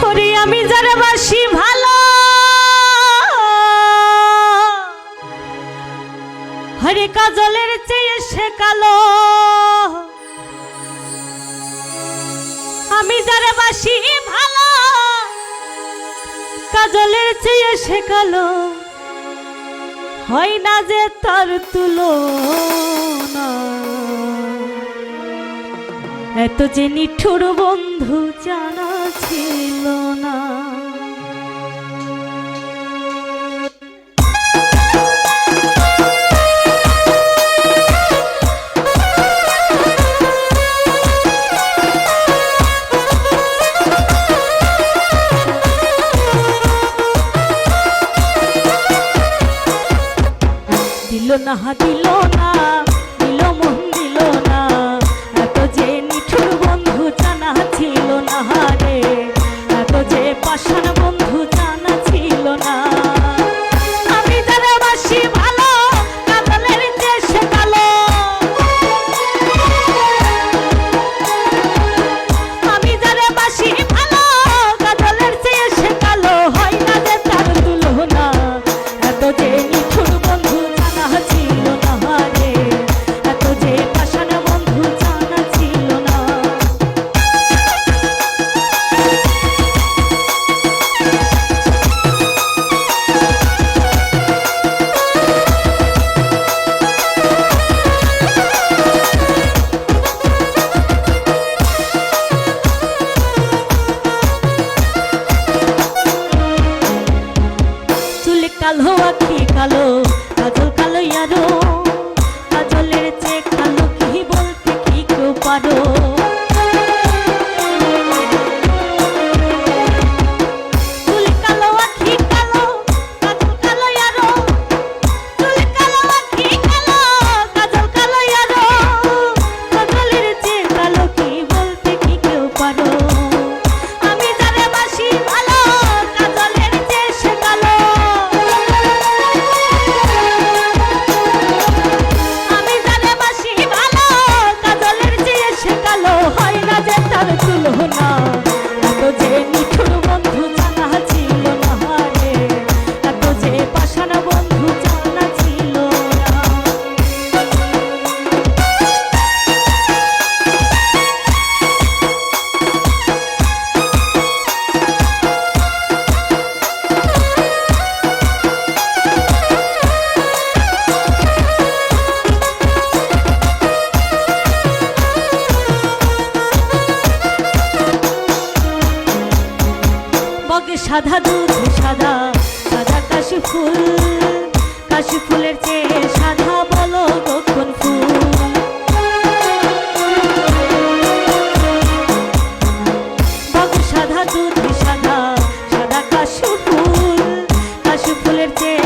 ওরে আমি যারা বাসি ভালো, হরে কাজলের চেয়ে সে কালো। আমি যারা বাসি ভালো, কাজলের চেয়ে সে কালো। হয় না যে তার তুলনা, এত যে নিঠুর বন্ধু জানা ছিল না। দিল না দিল না, দিল মন দিল না, এত যে নিঠুর বন্ধু জানা ছিল না রে, এত যে পাষাণ বন্ধু জানা ছিল না। আমি যারা বাসি ভালো, কাজলের চেয়ে সে কালো। আমি যারা বাসি ভালো, কাজলের চেয়ে সে কালো। হয় না যে তার তুলনা, এত যে নিঠুর বন্ধু জানা ছিল না রে, এত যে পাষাণ বন্ধু জানা ছিল না। চুল কালো আঁখি কালো, কাজল কালো ইয়ারো, কাজলের চেয়ে কালো কি বলতে কি কেউ পারো। চুল কালো আঁখি কালো, কাজল কালো ইয়ারো, চুল কালো আঁখি কালো, কাজল কালো ইয়ারো, কাজলের চেয়ে কালো কি বলতে কি কেউ পারো। আমি যারে বাসি ভালো, কাজলের চেয়ে সে কালো। আমি যারে বাসি ভালো, কাজলের চেয়ে সে কালো। হয় না যে তার তুলনা, এত যে নিঠুর বন্ধু জানা ছিল না রে, এত যে পাষাণ বন্ধু জানা ছিল না। বগে সাদা দুধ সাদা, সাদা কাশি ফুল, কাশি ফুলের চেয়ে সাদা বলো গো কোন ফুল। বগে সাদা দুধ সাদা, সাদা কাশি ফুল, কাশি ফুলের চেয়ে